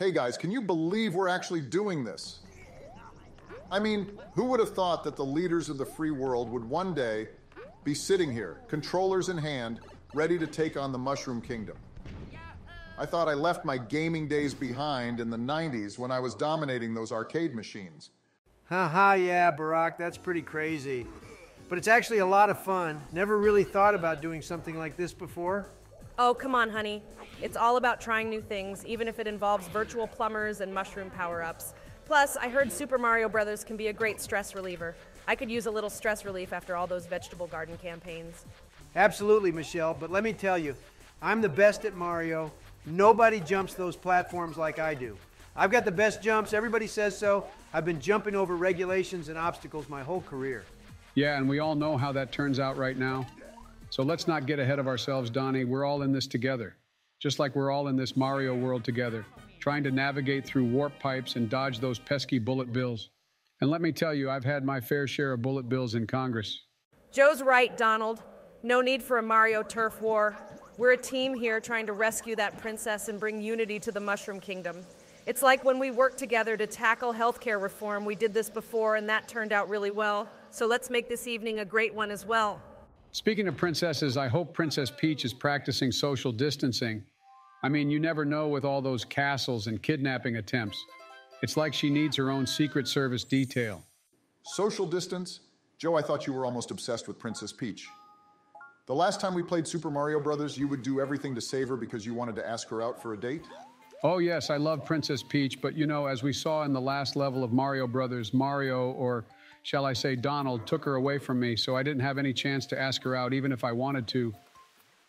Hey guys, can you believe we're actually doing this? I mean, who would have thought that the leaders of the free world would one day be sitting here, controllers in hand, ready to take on the Mushroom Kingdom? I thought I left my gaming days behind in the 90s when I was dominating those arcade machines. Haha, yeah, Barack, that's pretty crazy. But it's actually a lot of fun. Never really thought about doing something like this before. Oh, come on, honey. It's all about trying new things, even if it involves virtual plumbers and mushroom power-ups. Plus, I heard Super Mario Brothers can be a great stress reliever. I could use a little stress relief after all those vegetable garden campaigns. Absolutely, Michelle, but let me tell you, I'm the best at Mario. Nobody jumps those platforms like I do. I've got the best jumps, everybody says so. I've been jumping over regulations and obstacles my whole career. Yeah, and we all know how that turns out right now. So let's not get ahead of ourselves, Donnie. We're all in this together. Just like we're all in this Mario world together, trying to navigate through warp pipes and dodge those pesky bullet bills. And let me tell you, I've had my fair share of bullet bills in Congress. Joe's right, Donald. No need for a Mario turf war. We're a team here trying to rescue that princess and bring unity to the Mushroom Kingdom. It's like when we worked together to tackle healthcare reform. We did this before and that turned out really well. So let's make this evening a great one as well. Speaking of princesses, I hope Princess Peach is practicing social distancing. I mean, you never know with all those castles and kidnapping attempts. It's like she needs her own Secret Service detail. Social distance? Joe, I thought you were almost obsessed with Princess Peach. The last time we played Super Mario Brothers, you would do everything to save her because you wanted to ask her out for a date? Oh yes, I love Princess Peach, but you know, as we saw in the last level of Mario Brothers, Mario, or shall I say Donald, took her away from me, so I didn't have any chance to ask her out, even if I wanted to.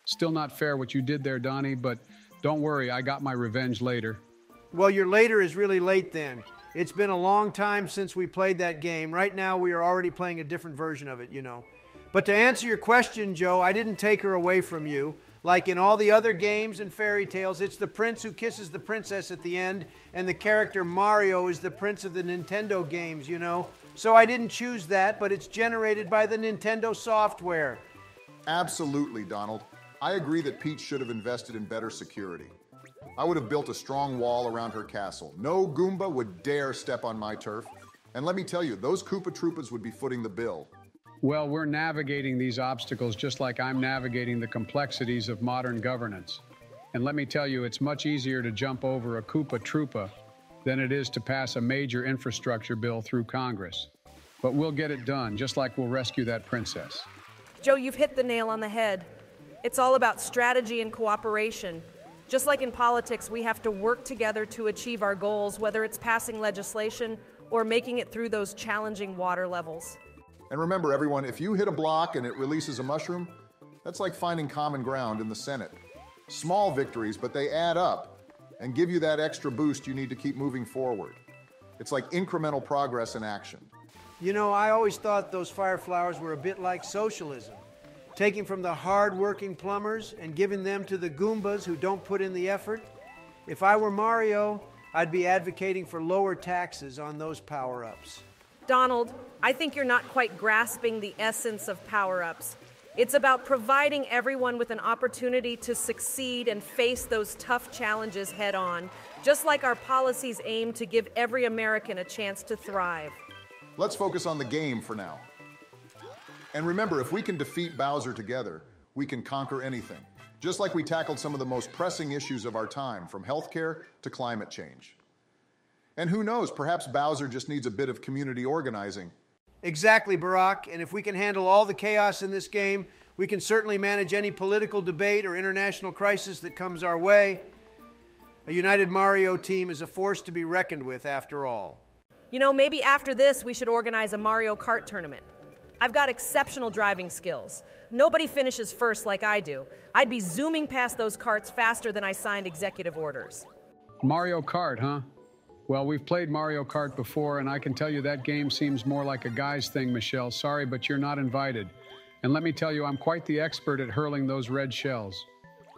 Still not fair what you did there, Donnie, but don't worry, I got my revenge later. Well, your later is really late then. It's been a long time since we played that game. Right now, we are already playing a different version of it, you know. But to answer your question, Joe, I didn't take her away from you. Like in all the other games and fairy tales, it's the prince who kisses the princess at the end, and the character Mario is the prince of the Nintendo games, you know. So I didn't choose that, but it's generated by the Nintendo software. Absolutely, Donald. I agree that Peach should have invested in better security. I would have built a strong wall around her castle. No Goomba would dare step on my turf. And let me tell you, those Koopa Troopas would be footing the bill. Well, we're navigating these obstacles just like I'm navigating the complexities of modern governance. And let me tell you, it's much easier to jump over a Koopa Troopa than it is to pass a major infrastructure bill through Congress. But we'll get it done, just like we'll rescue that princess. Joe, you've hit the nail on the head. It's all about strategy and cooperation. Just like in politics, we have to work together to achieve our goals, whether it's passing legislation or making it through those challenging water levels. And remember, everyone, if you hit a block and it releases a mushroom, that's like finding common ground in the Senate. Small victories, but they add up and give you that extra boost you need to keep moving forward. It's like incremental progress in action. You know, I always thought those fire flowers were a bit like socialism. Taking from the hard-working plumbers and giving them to the Goombas who don't put in the effort. If I were Mario, I'd be advocating for lower taxes on those power-ups. Donald, I think you're not quite grasping the essence of power-ups. It's about providing everyone with an opportunity to succeed and face those tough challenges head-on, just like our policies aim to give every American a chance to thrive. Let's focus on the game for now. And remember, if we can defeat Bowser together, we can conquer anything. Just like we tackled some of the most pressing issues of our time, from healthcare to climate change. And who knows, perhaps Bowser just needs a bit of community organizing. Exactly, Barack. And if we can handle all the chaos in this game, we can certainly manage any political debate or international crisis that comes our way. A united Mario team is a force to be reckoned with, after all. You know, maybe after this, we should organize a Mario Kart tournament. I've got exceptional driving skills. Nobody finishes first like I do. I'd be zooming past those carts faster than I signed executive orders. Mario Kart, huh? Well, we've played Mario Kart before, and I can tell you that game seems more like a guy's thing, Michelle. Sorry, but you're not invited. And let me tell you, I'm quite the expert at hurling those red shells.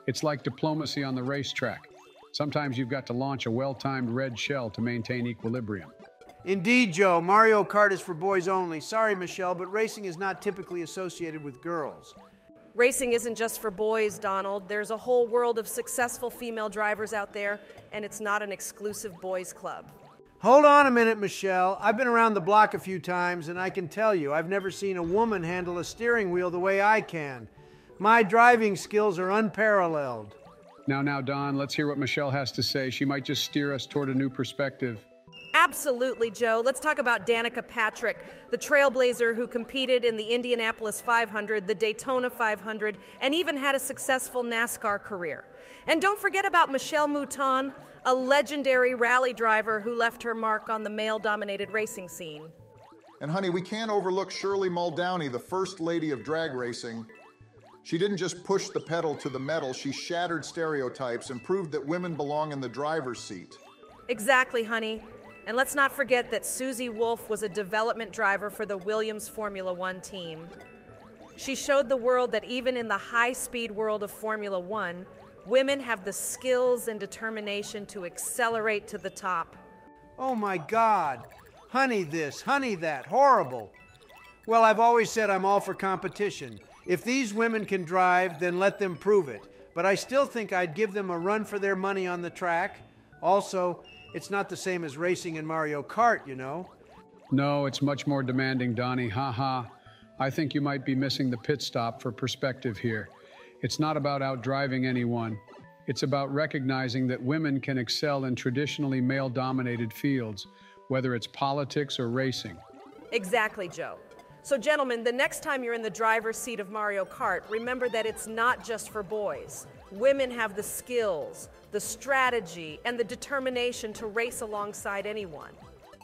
It's like diplomacy on the racetrack. Sometimes you've got to launch a well-timed red shell to maintain equilibrium. Indeed, Joe, Mario Kart is for boys only. Sorry, Michelle, but racing is not typically associated with girls. Racing isn't just for boys, Donald. There's a whole world of successful female drivers out there, and it's not an exclusive boys' club. Hold on a minute, Michelle. I've been around the block a few times, and I can tell you, I've never seen a woman handle a steering wheel the way I can. My driving skills are unparalleled. Now, Don, let's hear what Michelle has to say. She might just steer us toward a new perspective. Absolutely, Joe. Let's talk about Danica Patrick, the trailblazer who competed in the Indianapolis 500, the Daytona 500, and even had a successful NASCAR career. And don't forget about Michelle Mouton, a legendary rally driver who left her mark on the male-dominated racing scene. And honey, we can't overlook Shirley Muldowney, the first lady of drag racing. She didn't just push the pedal to the metal, she shattered stereotypes and proved that women belong in the driver's seat. Exactly, honey. And let's not forget that Susie Wolf was a development driver for the Williams Formula One team. She showed the world that even in the high-speed world of Formula One, women have the skills and determination to accelerate to the top. Oh my God. Honey this, honey that, horrible. Well, I've always said I'm all for competition. If these women can drive, then let them prove it. But I still think I'd give them a run for their money on the track. Also, it's not the same as racing in Mario Kart, you know. No, it's much more demanding, Donnie. Ha. I think you might be missing the pit stop for perspective here. It's not about outdriving anyone. It's about recognizing that women can excel in traditionally male-dominated fields, whether it's politics or racing. Exactly, Joe. So, gentlemen, the next time you're in the driver's seat of Mario Kart, remember that it's not just for boys. Women have the skills, the strategy, and the determination to race alongside anyone.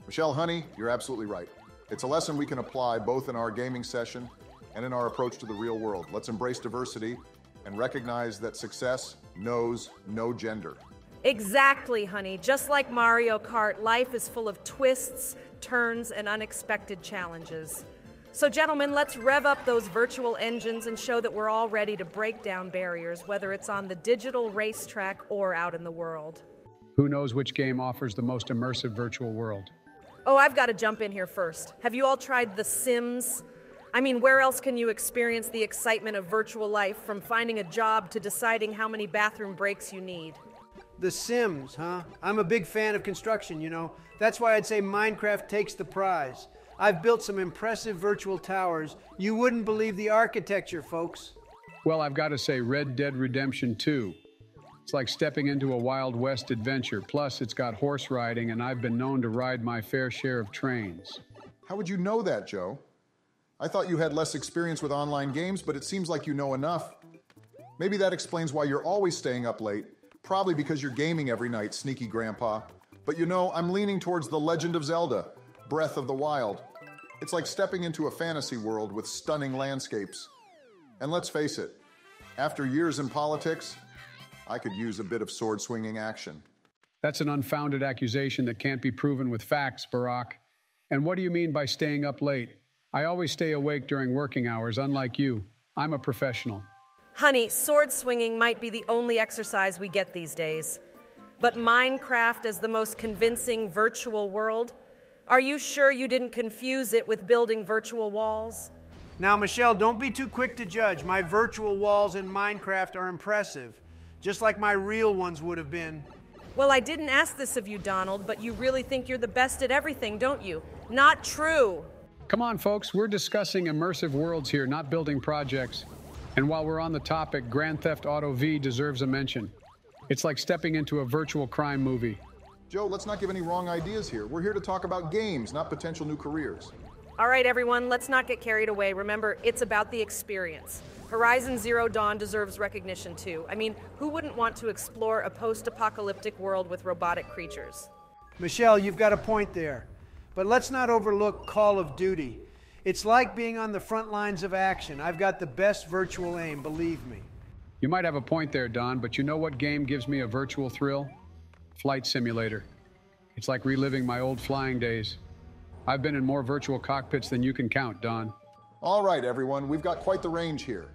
Michelle, honey, you're absolutely right. It's a lesson we can apply both in our gaming session and in our approach to the real world. Let's embrace diversity and recognize that success knows no gender. Exactly, honey. Just like Mario Kart, life is full of twists, turns, and unexpected challenges. So, gentlemen, let's rev up those virtual engines and show that we're all ready to break down barriers, whether it's on the digital racetrack or out in the world. Who knows which game offers the most immersive virtual world? Oh, I've got to jump in here first. Have you all tried The Sims? I mean, where else can you experience the excitement of virtual life, from finding a job to deciding how many bathroom breaks you need? The Sims, huh? I'm a big fan of construction, you know. That's why I'd say Minecraft takes the prize. I've built some impressive virtual towers. You wouldn't believe the architecture, folks. Well, I've got to say Red Dead Redemption 2. It's like stepping into a Wild West adventure. Plus, it's got horse riding, and I've been known to ride my fair share of trains. How would you know that, Joe? I thought you had less experience with online games, but it seems like you know enough. Maybe that explains why you're always staying up late. Probably because you're gaming every night, sneaky grandpa. But you know, I'm leaning towards The Legend of Zelda, Breath of the Wild. It's like stepping into a fantasy world with stunning landscapes. And let's face it, after years in politics, I could use a bit of sword-swinging action. That's an unfounded accusation that can't be proven with facts, Barack. And what do you mean by staying up late? I always stay awake during working hours, unlike you. I'm a professional. Honey, sword swinging might be the only exercise we get these days. But Minecraft as the most convincing virtual world? Are you sure you didn't confuse it with building virtual walls? Now, Michelle, don't be too quick to judge. My virtual walls in Minecraft are impressive, just like my real ones would have been. Well, I didn't ask this of you, Donald, but you really think you're the best at everything, don't you? Not true. Come on, folks, we're discussing immersive worlds here, not building projects. And while we're on the topic, Grand Theft Auto V deserves a mention. It's like stepping into a virtual crime movie. Joe, let's not give any wrong ideas here. We're here to talk about games, not potential new careers. All right, everyone, let's not get carried away. Remember, it's about the experience. Horizon Zero Dawn deserves recognition, too. I mean, who wouldn't want to explore a post-apocalyptic world with robotic creatures? Michelle, you've got a point there. But let's not overlook Call of Duty. It's like being on the front lines of action. I've got the best virtual aim, believe me. You might have a point there, Don, but you know what game gives me a virtual thrill? Flight Simulator. It's like reliving my old flying days. I've been in more virtual cockpits than you can count, Don. All right, everyone, we've got quite the range here.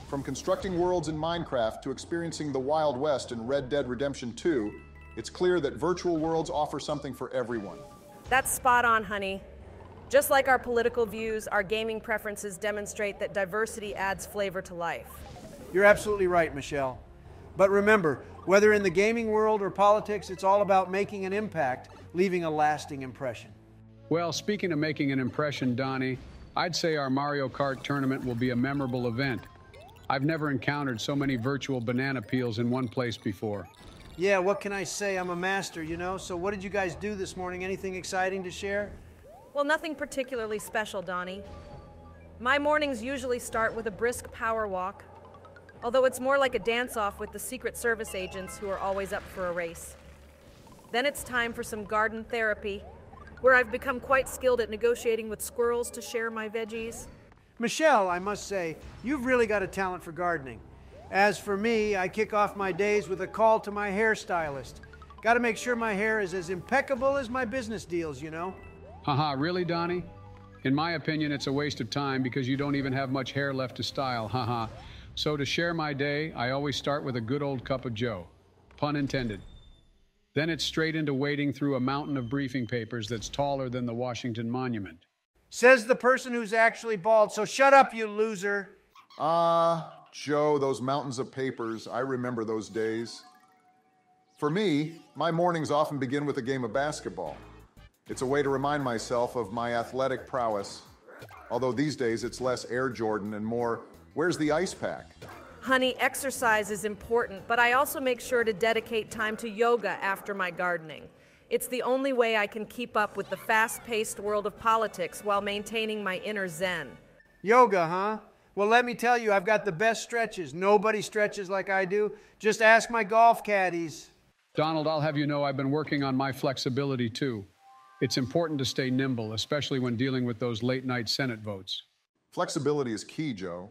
From constructing worlds in Minecraft to experiencing the Wild West in Red Dead Redemption 2, it's clear that virtual worlds offer something for everyone. That's spot on, honey. Just like our political views, our gaming preferences demonstrate that diversity adds flavor to life. You're absolutely right, Michelle. But remember, whether in the gaming world or politics, it's all about making an impact, leaving a lasting impression. Well, speaking of making an impression, Donnie, I'd say our Mario Kart tournament will be a memorable event. I've never encountered so many virtual banana peels in one place before. Yeah, what can I say? I'm a master, you know? So what did you guys do this morning? Anything exciting to share? Well, nothing particularly special, Donnie. My mornings usually start with a brisk power walk, although it's more like a dance-off with the Secret Service agents who are always up for a race. Then it's time for some garden therapy, where I've become quite skilled at negotiating with squirrels to share my veggies. Michelle, I must say, you've really got a talent for gardening. As for me, I kick off my days with a call to my hairstylist. Got to make sure my hair is as impeccable as my business deals, you know? Haha, really, Donnie? In my opinion, it's a waste of time because you don't even have much hair left to style, haha. So to share my day, I always start with a good old cup of joe. Pun intended. Then it's straight into wading through a mountain of briefing papers that's taller than the Washington Monument. Says the person who's actually bald, so shut up, you loser. Joe, those mountains of papers, I remember those days. For me, my mornings often begin with a game of basketball. It's a way to remind myself of my athletic prowess, although these days it's less Air Jordan and more, where's the ice pack? Honey, exercise is important, but I also make sure to dedicate time to yoga after my gardening. It's the only way I can keep up with the fast-paced world of politics while maintaining my inner zen. Yoga, huh? Well, let me tell you, I've got the best stretches. Nobody stretches like I do. Just ask my golf caddies. Donald, I'll have you know I've been working on my flexibility too. It's important to stay nimble, especially when dealing with those late-night Senate votes. Flexibility is key, Joe.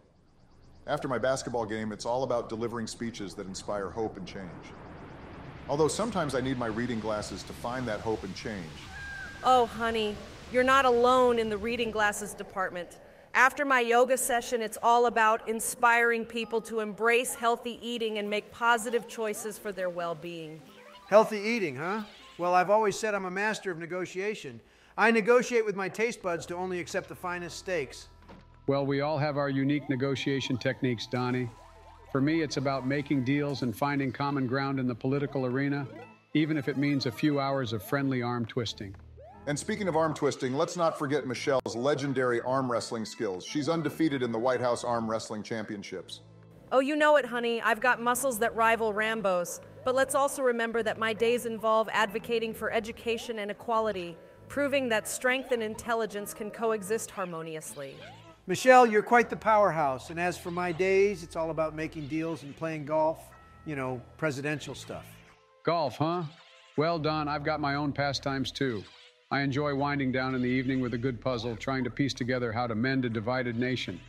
After my basketball game, it's all about delivering speeches that inspire hope and change. Although sometimes I need my reading glasses to find that hope and change. Oh, honey, you're not alone in the reading glasses department. After my yoga session, it's all about inspiring people to embrace healthy eating and make positive choices for their well-being. Healthy eating, huh? Well, I've always said I'm a master of negotiation. I negotiate with my taste buds to only accept the finest steaks. Well, we all have our unique negotiation techniques, Donnie. For me, it's about making deals and finding common ground in the political arena, even if it means a few hours of friendly arm twisting. And speaking of arm twisting, let's not forget Michelle's legendary arm wrestling skills. She's undefeated in the White House Arm Wrestling Championships. Oh, you know it, honey. I've got muscles that rival Rambo's. But let's also remember that my days involve advocating for education and equality, proving that strength and intelligence can coexist harmoniously. Michelle, you're quite the powerhouse. And as for my days, it's all about making deals and playing golf. You know, presidential stuff. Golf, huh? Well, Don, I've got my own pastimes too. I enjoy winding down in the evening with a good puzzle, trying to piece together how to mend a divided nation.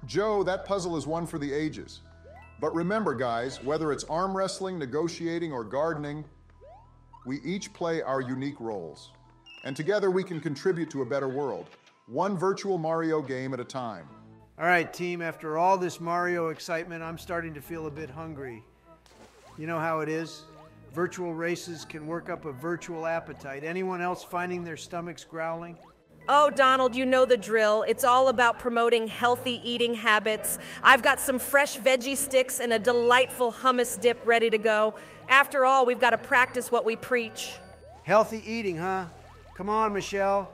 Joe, that puzzle is one for the ages. But remember, guys, whether it's arm wrestling, negotiating, or gardening, we each play our unique roles. And together we can contribute to a better world, one virtual Mario game at a time. All right, team, after all this Mario excitement, I'm starting to feel a bit hungry. You know how it is? Virtual races can work up a virtual appetite. Anyone else finding their stomachs growling? Oh, Donald, you know the drill. It's all about promoting healthy eating habits. I've got some fresh veggie sticks and a delightful hummus dip ready to go. After all, we've got to practice what we preach. Healthy eating, huh? Come on, Michelle.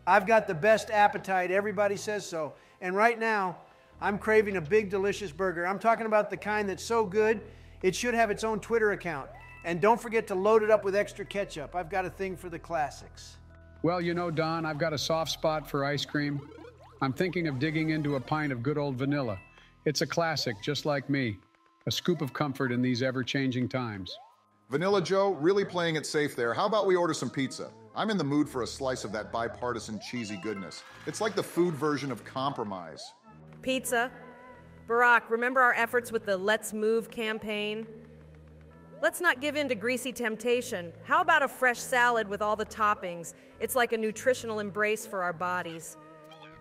I've got the best appetite. Everybody says so. And right now, I'm craving a big, delicious burger. I'm talking about the kind that's so good, it should have its own Twitter account. And don't forget to load it up with extra ketchup. I've got a thing for the classics. Well, you know, Don, I've got a soft spot for ice cream. I'm thinking of digging into a pint of good old vanilla. It's a classic, just like me. A scoop of comfort in these ever-changing times. Vanilla Joe, really playing it safe there. How about we order some pizza? I'm in the mood for a slice of that bipartisan cheesy goodness. It's like the food version of compromise. Pizza. Barack, remember our efforts with the Let's Move campaign? Let's not give in to greasy temptation. How about a fresh salad with all the toppings? It's like a nutritional embrace for our bodies.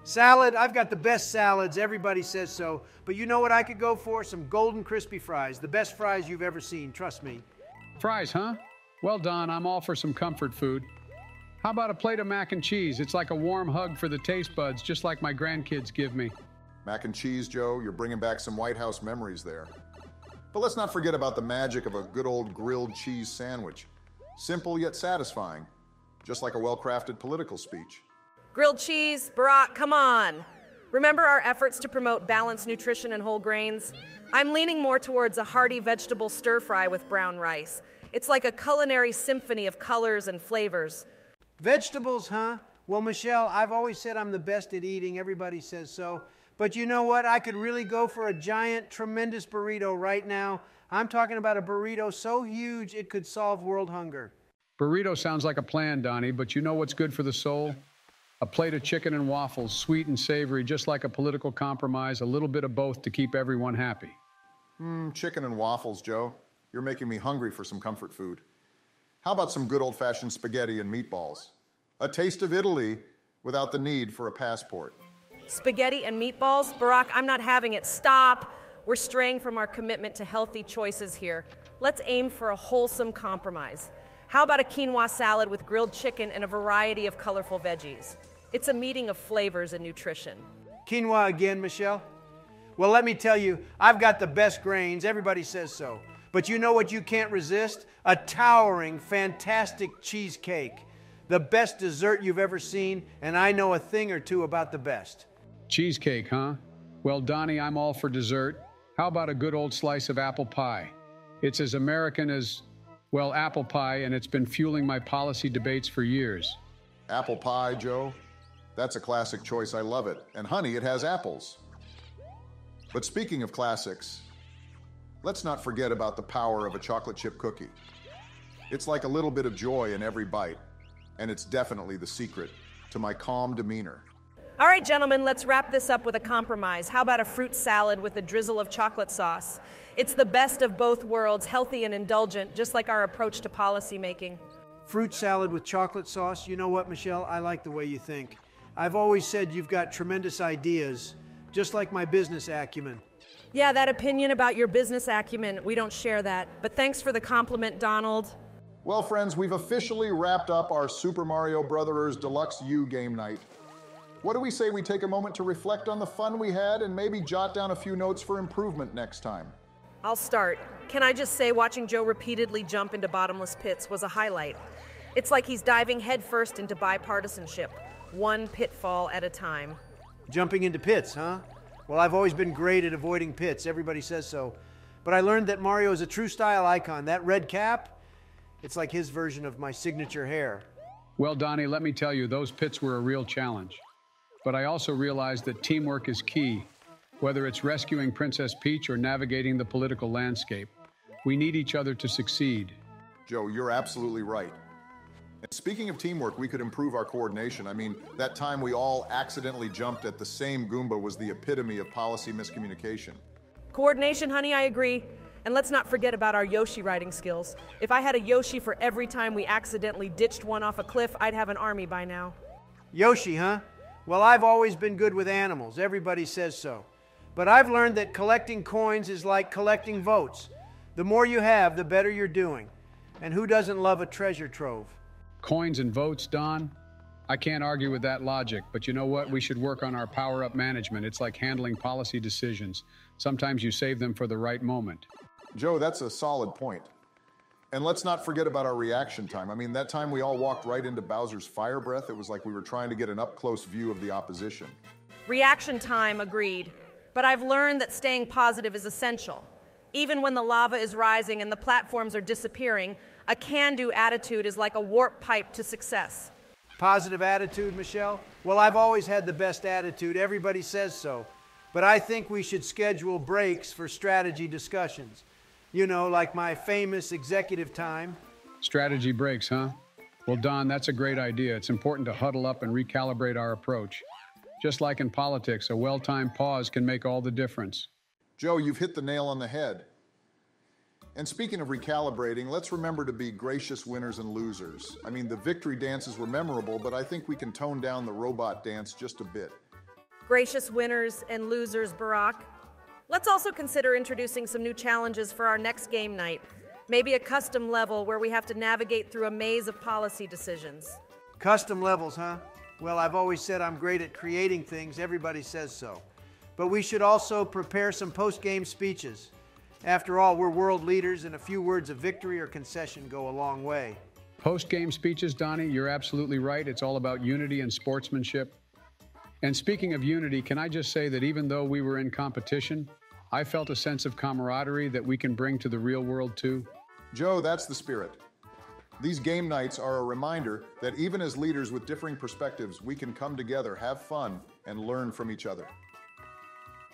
Salad, I've got the best salads. Everybody says so. But you know what I could go for? Some golden crispy fries. The best fries you've ever seen, trust me. Fries, huh? Well, Don, I'm all for some comfort food. How about a plate of mac and cheese? It's like a warm hug for the taste buds, just like my grandkids give me. Mac and cheese, Joe, you're bringing back some White House memories there. But let's not forget about the magic of a good old grilled cheese sandwich. Simple yet satisfying, just like a well-crafted political speech. Grilled cheese, Barack, come on. Remember our efforts to promote balanced nutrition and whole grains? I'm leaning more towards a hearty vegetable stir-fry with brown rice. It's like a culinary symphony of colors and flavors. Vegetables, huh? Well, Michelle, I've always said I'm the best at eating. Everybody says so. But you know what? I could really go for a giant, tremendous burrito right now. I'm talking about a burrito so huge it could solve world hunger. Burrito sounds like a plan, Donnie, but you know what's good for the soul? A plate of chicken and waffles, sweet and savory, just like a political compromise, a little bit of both to keep everyone happy. Chicken and waffles, Joe. You're making me hungry for some comfort food. How about some good old-fashioned spaghetti and meatballs? A taste of Italy without the need for a passport. Spaghetti and meatballs? Barack, I'm not having it. Stop. We're straying from our commitment to healthy choices here. Let's aim for a wholesome compromise. How about a quinoa salad with grilled chicken and a variety of colorful veggies? It's a meeting of flavors and nutrition. Quinoa again, Michelle? Well, let me tell you, I've got the best grains. Everybody says so. But you know what you can't resist? A towering, fantastic cheesecake. The best dessert you've ever seen, and I know a thing or two about the best. Cheesecake, huh? Well, Donnie, I'm all for dessert. How about a good old slice of apple pie? It's as American as, well, apple pie, and it's been fueling my policy debates for years. Apple pie, Joe? That's a classic choice. I love it. And honey, it has apples. But speaking of classics, let's not forget about the power of a chocolate chip cookie. It's like a little bit of joy in every bite, and it's definitely the secret to my calm demeanor. All right, gentlemen, let's wrap this up with a compromise. How about a fruit salad with a drizzle of chocolate sauce? It's the best of both worlds, healthy and indulgent, just like our approach to policy making. Fruit salad with chocolate sauce? You know what, Michelle? I like the way you think. I've always said you've got tremendous ideas, just like my business acumen. Yeah, that opinion about your business acumen, we don't share that. But thanks for the compliment, Donald. Well, friends, we've officially wrapped up our Super Mario Brothers Deluxe U game night. What do we say we take a moment to reflect on the fun we had and maybe jot down a few notes for improvement next time? I'll start. Can I just say watching Joe repeatedly jump into bottomless pits was a highlight. It's like he's diving headfirst into bipartisanship, one pitfall at a time. Jumping into pits, huh? Well, I've always been great at avoiding pits. Everybody says so. But I learned that Mario is a true style icon. That red cap, it's like his version of my signature hair. Well, Donnie, let me tell you, those pits were a real challenge. But I also realized that teamwork is key, whether it's rescuing Princess Peach or navigating the political landscape. We need each other to succeed. Joe, you're absolutely right. And speaking of teamwork, we could improve our coordination. I mean, that time we all accidentally jumped at the same Goomba was the epitome of policy miscommunication. Coordination, honey, I agree. And let's not forget about our Yoshi riding skills. If I had a Yoshi for every time we accidentally ditched one off a cliff, I'd have an army by now. Yoshi, huh? Well, I've always been good with animals. Everybody says so. But I've learned that collecting coins is like collecting votes. The more you have, the better you're doing. And who doesn't love a treasure trove? Coins and votes, Don? I can't argue with that logic, but you know what? We should work on our power-up management. It's like handling policy decisions. Sometimes you save them for the right moment. Joe, that's a solid point. And let's not forget about our reaction time. I mean, that time we all walked right into Bowser's fire breath. It was like we were trying to get an up-close view of the opposition. Reaction time, agreed. But I've learned that staying positive is essential. Even when the lava is rising and the platforms are disappearing, a can-do attitude is like a warp pipe to success. Positive attitude, Michelle? Well, I've always had the best attitude. Everybody says so. But I think we should schedule breaks for strategy discussions. You know, like my famous executive time. Strategy breaks, huh? Well, Don, that's a great idea. It's important to huddle up and recalibrate our approach. Just like in politics, a well-timed pause can make all the difference. Joe, you've hit the nail on the head. And speaking of recalibrating, let's remember to be gracious winners and losers. I mean, the victory dances were memorable, but I think we can tone down the robot dance just a bit. Gracious winners and losers, Barack. Let's also consider introducing some new challenges for our next game night. Maybe a custom level where we have to navigate through a maze of policy decisions. Custom levels, huh? Well, I've always said I'm great at creating things. Everybody says so. But we should also prepare some post-game speeches. After all, we're world leaders, and a few words of victory or concession go a long way. Post-game speeches, Donnie, you're absolutely right. It's all about unity and sportsmanship. And speaking of unity, can I just say that even though we were in competition, I felt a sense of camaraderie that we can bring to the real world too. Joe, that's the spirit. These game nights are a reminder that even as leaders with differing perspectives, we can come together, have fun, and learn from each other.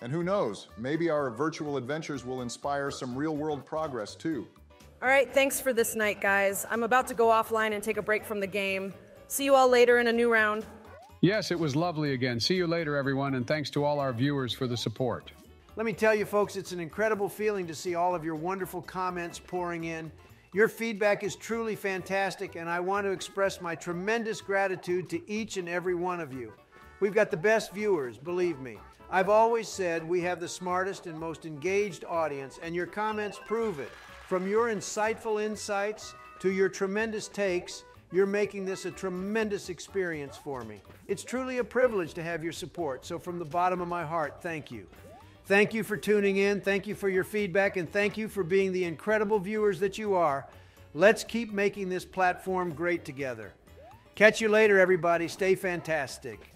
And who knows, maybe our virtual adventures will inspire some real-world progress too. All right, thanks for this night, guys. I'm about to go offline and take a break from the game. See you all later in a new round. Yes, it was lovely again. See you later, everyone, and thanks to all our viewers for the support. Let me tell you, folks, it's an incredible feeling to see all of your wonderful comments pouring in. Your feedback is truly fantastic, and I want to express my tremendous gratitude to each and every one of you. We've got the best viewers, believe me. I've always said we have the smartest and most engaged audience, and your comments prove it. From your insightful insights to your tremendous takes, you're making this a tremendous experience for me. It's truly a privilege to have your support, so from the bottom of my heart, thank you. Thank you for tuning in, thank you for your feedback, and thank you for being the incredible viewers that you are. Let's keep making this platform great together. Catch you later, everybody. Stay fantastic.